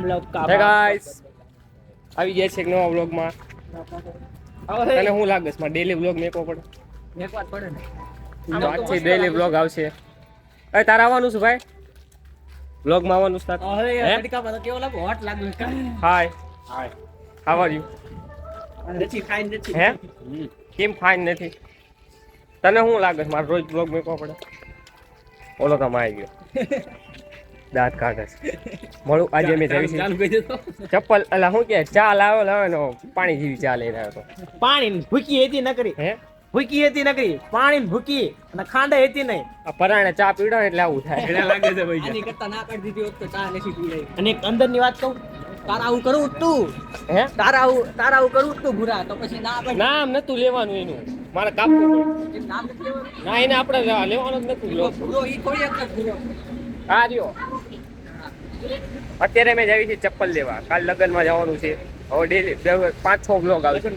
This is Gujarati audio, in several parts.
હે ગાઈસ આવી ગયા છે એક નવા વ્લોગમાં. તને શું લાગે છે મારે ડેલી વ્લોગ મેકવો પડે? મેકવા પડે ને. તો આજથી ડેલી વ્લોગ આવશે. અરે તારે આવવાનું છે ભાઈ વ્લોગમાં આવવાનું છે તારે? હવે તડકામાં તો કેવો લાગો હોટ લાગે. હાય હાવ આર યુ? નથી ફાઈન નથી. હે કેમ ફાઇન નથી? તને શું લાગે છે મારે રોજ વ્લોગ મેકવો પડે? ઓલો કામ આવી ગયો દાંત કાઢે છે. મળું આજે મેં જવી ચાલુ કરી દેતો. ચપ્પલ એટલે શું કે ચા લાવે ને પાણી જેવી ચા લઈને આવ્યો હતો. પાણી ભૂકી હતી નકરી. હે ભૂકી હતી નકરી. પાણી ભૂકી અને ખાંડે હતી નહીં. આ પરાણે ચા પીડો ને એટલે આવું થાય. એને લાગે છે ભાઈ. આની કરતા ના કાઢી દીધી હોત તો ચા નથી પીડાય. અને એક અંદરની વાત કહું, તારા આવું કરું તું. હે તારા આવું કરું તું ભૂરા તો પછી ના આપણે નામ નતું લેવાનું એનું મારે કાપવું પડે. નામ નથી લેવાનું. ના એને આપણે લેવાનું જ નતું. ભૂરો ઈ થોડી એક ભૂરો. આ રહ્યો અત્યારે મેં જાવી છે ચપ્પલ લેવા. કાલ લગ્નમાં જવાનું છે. હવે ડેલી 5-6 બ્લોગ આવશે.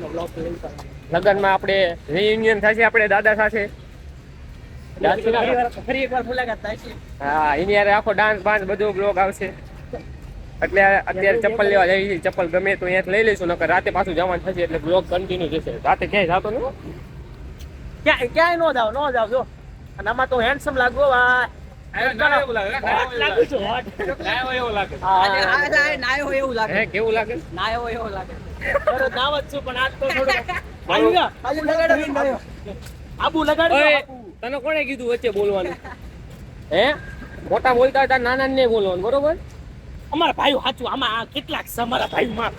લગ્નમાં આપણે રિયુનિયન થશે આપણે દાદા સાથે. ફરી એકવાર મુલાકાત થાય છે. હા એની યાર આખો ડાન્સ બાન્સ બધું બ્લોગ આવશે. એટલે અત્યારે ચપ્પલ લેવા જઈએ છીએ. ચપ્પલ ગમે તો અહીંયાથી લઈ લઈશું નકર રાતે પાછું જવાનું થશે એટલે બ્લોગ કન્ટિન્યુ જશે. રાતે ક્યાંય જતો નહીં. ક્યાંય નો જાવ જો. અને આમાં તો હેન્ડસમ લાગો ભાઈ. કેવું લાગે? હે કેવું લાગે? તને કોણે કીધું વચ્ચે બોલવાનું? હે મોટા બોલતા હતા નાના ને બોલવાનું બરોબર? અમારા ભાઈઓ સાચું આમાં કેટલાક છે અમારા ભાઈઓમાં.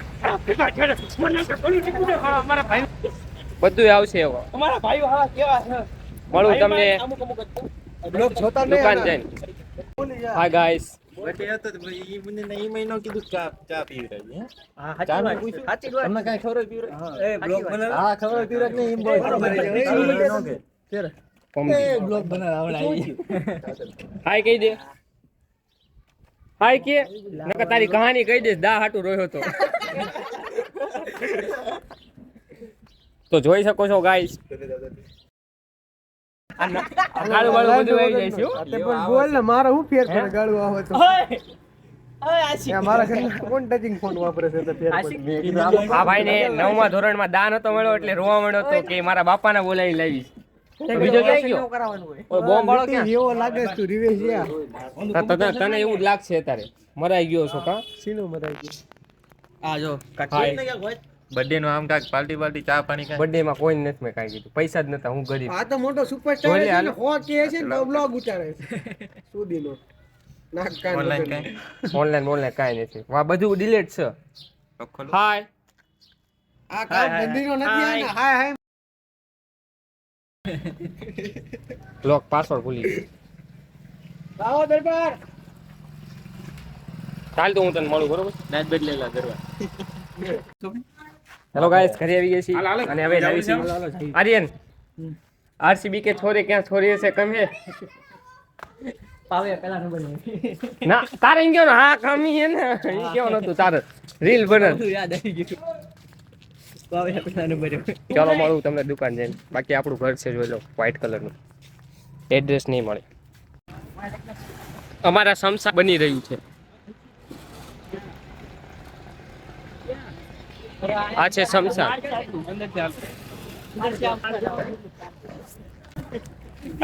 અમારા ભાઈ બધું આવશે હવે. અમારા ભાઈઓ હા કેવા છે મળું તમને અમુક બ્લોગ જોતા દુકાન જઈને. હાય ગાઈસ બટે હતો તો ઈ મને ઈ મહિનો કીધું ચા પીવી રહી. હા સાચી વાત તમને કાઈ ખબર પીવી એ બ્લોગ બનાવ હા ખબર પીવી ને ઈ બોલ કોમેડી એ બ્લોગ બનાવ આવડે હાય કહી દે. હાય કે નકર તારી કહાની કહી દે. દા હાટુ રોયો તો તો જોઈ શકો છો ગાઈસ. ગાળું બધું આવી જાય છે. પણ બોલ ને મારો હું ફેર પડે ગાળું આવે તો ઓય આશી મારા ઘરના કોણ ટચિંગ ફોન વાપરે છે તો ફેર પડે. આ ભાઈને 9મા ધોરણમાં દાન હતો મળ્યો એટલે રોવા મળ્યો તો કે મારા બાપાને બોલાવી લાવીશ. બીજો ક્યાં ગયો? કરાવવાનું હોય. ઓય બોમ્બ વાળો ક્યાં? એવો લાગે છે તું રિવેશ તને એવું જ લાગશે અત્યારે મરાઈ ગયો છો કા? સીનો મરાઈ ગયો. આ જો હાય. કાઢી બર્થડે નું આમ કાક પાર્ટી ચા પાણી કાંઈ? બર્થડે માં કોઈ નથી મેં કાંઈ કીધું. પૈસા જ નતા હું ગરીબ. આ તો મોટો સુપરસ્ટાર છે ને હો કે છે ને બ્લોગ ઉતારે છે સુધીનો નાક કાન ઓનલાઈન વગર. કાંઈ? ઓનલાઈન કાંઈ નથી. વા બધું ડિલીટ છે. તો ખોલો. હાય આ કામ બંધીનો નથી આ ને હાય હાય લોક પાસવર્ડ ભૂલી ગયો. આવો દરબાર ચાલ તો હું તને મળું બરોબર? નાચ બદલેલા કરવા. હેલો ગાઈસ ઘરે આવી ગયા છીએ અને હવે જાવી છીએ આર્યન આરસીબી કે છોરે ક્યાં છોરી છે કમ હે પાવે પેલા નંબર નો ના તારે ઈ ગયો ને હા કમી હે ને ઈ કેવો નતું તારે રીલ બને. યાદ આવી ગયું. પાવે પેલા નંબર. ચાલો મળું તમને દુકાન જઈને. બાકી આપણું ઘર છે જોઈ લો વ્હાઈટ કલરનું. એડ્રેસ નહીં મળે. અમારા સમસા બની રહ્યું છે. આ છે સમસા.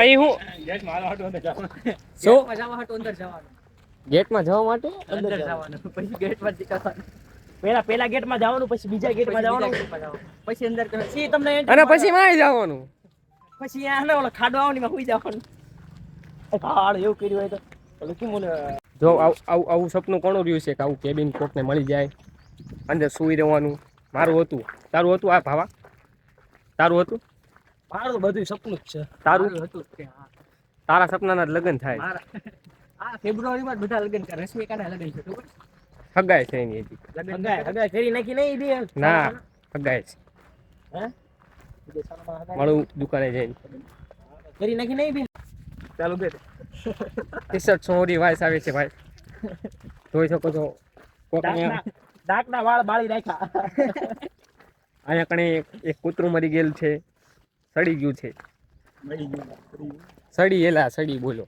અહીં હું શું ગેટમાં જવા માટે અંદર જવાનું પછી ગેટમાં નીકળવાનું. પેલા ગેટમાં જવાનું પછી બીજા ગેટમાં જવાનું પછી અંદર પછી તમને અને પછી માં જવાનું. પછી અહીંયા ઓલો ખાડો આવવાની માં સુઈ જવાનું. ખાડ એવું કર્યું હોય તો ઓલું કેમ મને જો આવું સપનું કોનું રહ્યું છે કે આવું કેબિન કોટને મળી જાય અંદર સુઈ રહેવાનું. મારું હતું. તારું હતું? આ ભાવા તારું હતું? મારું બધું સપનું જ છે. તારું હતું કે હા તારા સપનાના જ લગ્ન થાય. મારા આ ફેબ્રુઆરીમાં બધા લગ્ન કરે. રશ્મિકાના લગ્ન છે ખબર? હગાય છે એની હજી. હગાઈ કરી નાખી નહીં બે ના હગાય છે. હે મળું દુકાને જઈને. કરી નાખી નહીં બે ચાલુ બે ટી-શર્ટ સોરી વાઇસ આવે છે ભાઈ. જોઈ શકો છો. કોક અહીંયા ડાકના વાળ બાળી રાખ્યા. અહીંયા કણે એક કૂતરું મરી ગયેલું છે. સડી ગયું છે. સડી એલા સડી બોલો.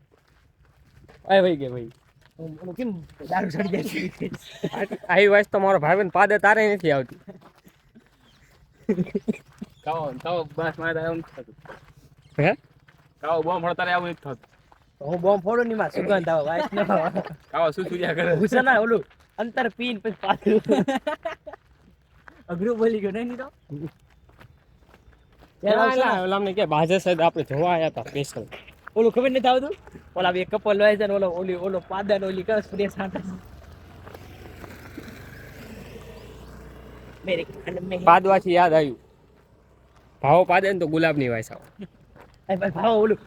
આ ભાઈ કે ભાઈ ઓલું કેમ દારૂ ચડી જાય આવી વાત તો મારો ભાઈ પાદે તારે નથી આવતી. કાવો બસ મારે આવું નથી થતું. હે કાવો બોમ્બ હળતારે આવું નથી થતું. હું બોમ્બ ફોડું ની માં સુગંધ આવે વાઈસ ન આવે કાવો શું સુજ્યા કરે. ગુસ્સા ના ઓલું અંતર પીન પછી પાછું અઘરું બોલી ગયો નહીં તો અમને કે બાજે સાહેબ આપણે જોવા આવ્યા હતા સ્પેશિયલ. ઓલું ખબર નથી આવતું ઓલા બે કપલ હોય છે ને ઓલો પાદન ઓલી કરે સ્પ્રે સાંટે મેરે કાન મે પાદવાથી યાદ આવ્યું ભાવો પાદે ને તો ગુલાબની વાસ આવે. એ ભાઈ ભાવ ઓલું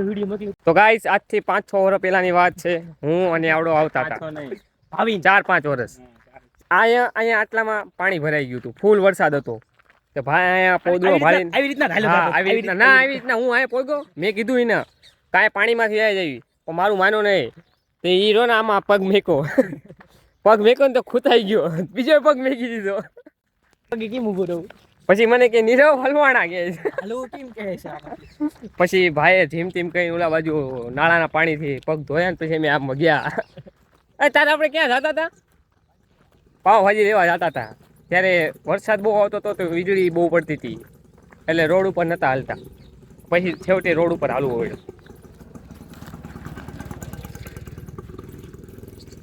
વિડિયો મોકલી તો ગાઈસ આજથી 5-6 વર્ષ પહેલાની વાત છે. હું અને આવડો આવતા હતા પાછો નહીં. ભાવી 4-5 વર્ષ. અહીંયા આટલામાં પાણી ભરાઈ ગયું હતું, ફૂલ વરસાદ હતો. તો ભાઈ અહીંયા પોદળો ભાળીને આવી રીતના ઘાલ્યો હા આવી રીતના ના આવી રીતના હું અહીંયા પોગ્યો. મેં કીધું એને કાંઈ પાણીમાંથી આવી જવી પણ મારું માનો નહીં. તે ઈ રો ને આમાં પગ મેકો પગ મેકો ને તો ખૂતાઈ ગયો, બીજો પગ મેકી દીધો. પગે કેમ ઊભો રહું પછી મને કે નીરવ હલવાણા કે છે. હાલો કેમ કહે છે પછી ભાઈએ ધીમ ધીમ કઈ ઓલા બાજુ નાળાના પાણીથી પગ ધોયા ને પછી અમે આમ ગયા. તારે આપણે ક્યાં જતા હતા? પાવભાજી લેવા જતા હતા. ત્યારે વરસાદ બહુ આવતો હતો તો વીજળી બહુ પડતી હતી એટલે રોડ ઉપર નહોતા હાલતા. પછી છેવટે રોડ ઉપર હાલવું હોય.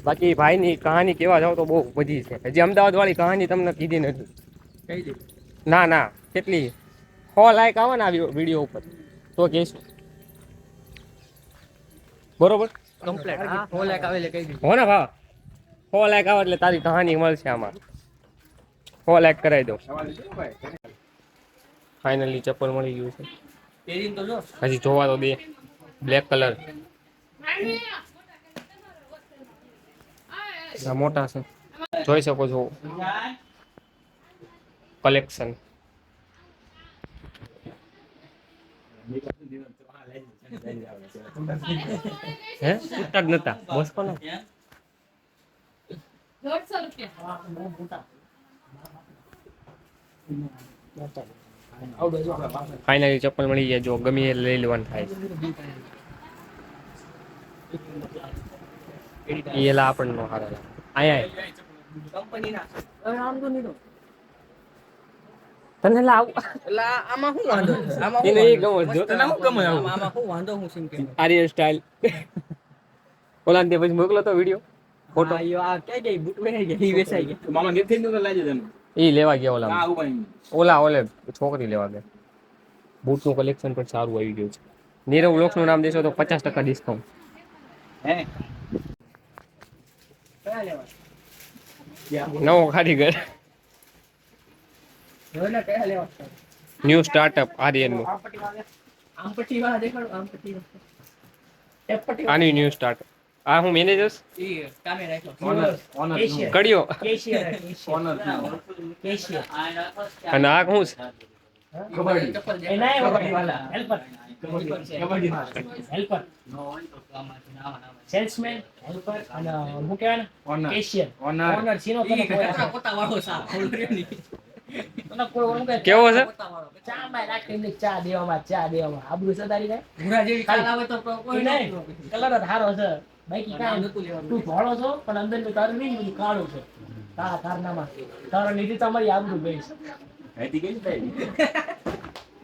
બાકી ભાઈની કહાની કેવા જાવ તો બહુ બધી છે. હજી અમદાવાદ વાળી કહાની તમને કીધી નથી. કહી દે ના કેટલી 100 લાઈક આવે ને આ વિડીયો ઉપર તો કહીશું બરોબર. કમ્પ્લીટ હા હો લાઈક આવે એટલે કહી દે હો ને ભાવ 100 લાઈક આવે એટલે તારી કહાની મળશે આમાં. 100 લાઈક કરાવી દો. ફાઇનલી ચપ્પલ મળી ગયું છે. પહેરીને તો જો હજી જોવા તો દે. બ્લેક કલર મોટા છે, જોઈ શકો છો કલેક્શન. હે છૂટા જ નતા બસ કોને ફાઇનલી ચપ્પલ મળી ગયા. જો ગમી એ લઈ લેવાનું થાય. એ એલા આપણને નો હારે અહીંયા કંપનીના હવે આમ તો નહીં તો તને લાવ એટલે આમાં શું વાંધો છે? આમાં એને શું એ ગમે જો તને શું ગમે આવું આમાં શું વાંધો હું સિમ કે આર્યન સ્ટાઇલ ઓલાને તે પછી મોકલો તો વિડિયો ફોટો. આ ક્યાં ગઈ બૂટ વેચાઈ ગઈ વેચાઈ ગઈ મામા ગીત નું લાજે તને. એ લેવા ગયા ઓલા આ ઉભા ઓલે છોકરી લેવા ગયા. બૂટનું કલેક્શન પણ સારું આવી ગયું છે. નીરવ બ્લોક્સનું નામ દેશો તો 50% ડિસ્કાઉન્ટ. હે કયા લેવા નવો કારીગર જોને કયા લેવા ન્યૂ સ્ટાર્ટઅપ આર્યનનું. આમ પટ્ટી વાળા દેખાડો આમ પટ્ટી ટેપ પટ્ટી આની ન્યૂ સ્ટાર્ટઅપ. આ હું મેનેજર્સ ઈ કામે રાખો ઓનર કેશિયર કડિયો કેશિયર ઓનર કેશિયર અને આ હું છે? કબડ્ડી એ ના કબડ્ડી વાળા helper kabaddi helper salesman helper અને હું કહેવાય ને ઓનર કેશિયર ઓનર ઓનર સીનો તને પોતા વાળો સાહેબ તને કોઈ ઓલું કહે કેવો છે? ચા માં રાખીને ચા દેવામાં આબરૂ સદારી જાય ભૂરા જેવી કાલ આવે તો કોઈ નહીં કલર જ સારો છે બાકી કાંઈ નતું લેવાનું તું ધોળો છો પણ અંદર નું તારું નહીં બધું કાળું છે તારા કારનામાં તારો નીતિ તમારી આબરૂ ગઈ છે હેતી કઈ ભાઈ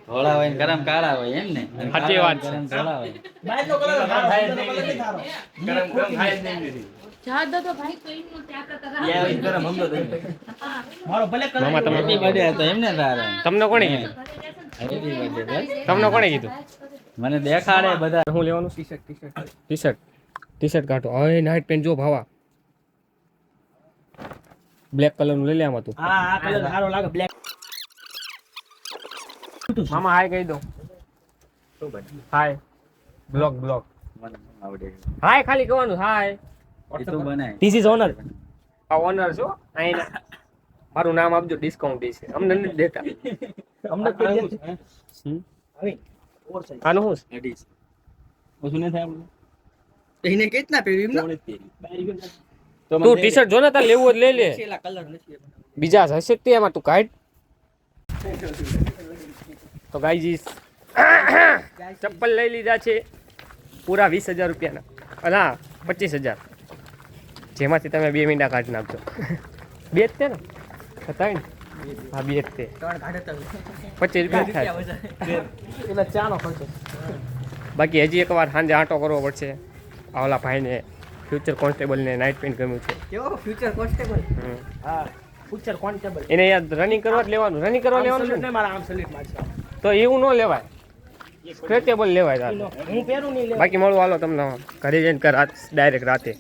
ધોળા હોય ને ગરમ કાળા હોય એમ ને સાચી વાત છે. ગરમ ધોળા હોય બાયનો કલર સારો છે કલર નહીં સારો ગરમ ગરમ થાય જ નહીં. જાદો તો ભાઈ કઈ નો ત્યાં કરતા યા હોય ગરમ હમલો દે મારો ભલે કલર મામા તમે હેપી બર્થડે હતો એમ ને તારે તમને કોણે કીધું? હેપી બર્થડે બસ તમને કોણે કીધું? મને દેખાડે બધા હું લેવાનું ટી-શર્ટ કાઢો. હવે નાઇટ પેન્ટ જો ભાવા બ્લેક કલરનું લઈ લે આમાં તું. હા આ કલર સારો લાગે બ્લેક મામા હાય કહી દો. હાય બ્લોક મને આવડે હાય ખાલી કહેવાનું હાય. એ તો બનાય ધીસ ઇઝ ઓનર. આ ઓનર છો અહીં મારું નામ આપજો, ડિસ્કાઉન્ટ દેશે. અમને નથી દેતા. અમને કોઈ દે હમ? હવે ઓર સાઈઝ આનું શું છે? એડીસ ઓછું નહીં થાય આપણું. એને કેટલા પહેર્યું કોણે જ પહેરી. તો તું ટી-શર્ટ જો ને તાર લેવું હોય તો લઈ લે. છેલા કલર નથી બીજા હશે તે એમાં તું કાઢ. તો ગાઈજીસ ચપ્પલ લઈ લીધા છે પૂરા 20,000 રૂપિયાના. ના 25,000. જેમાંથી તમે 2 મીંડા કાઢી નાખજો. 2 જ તે ને? 3? હા 2 જ તે. 25 રૂપિયા થાય. એટલે ચાનો ખર્ચો. બાકી હજી એકવાર સાંજે આંટો કરવો પડશે. આ ઓલા ભાઈને ફ્યુચર કોન્સ્ટેબલને નાઇટ પેન્ટ ગમ્યું છે. કેવો ફ્યુચર કોન્સ્ટેબલ? હમ. હા ફ્યુચર કોન્સ્ટેબલ. એને યાર રનિંગ કરવા જ લેવાનું. રનિંગ કરવા લેવાનું છે ને? મારા આમ સલ્યુટ મારશે. તો એવું ન લેવાય. સ્ટ્રેચેબલ લેવાય તારે. હું પહેરું નહીં લેવા. બાકી મળું હાલો તમને ઘરે જઈને ડાયરેક્ટ રાતે.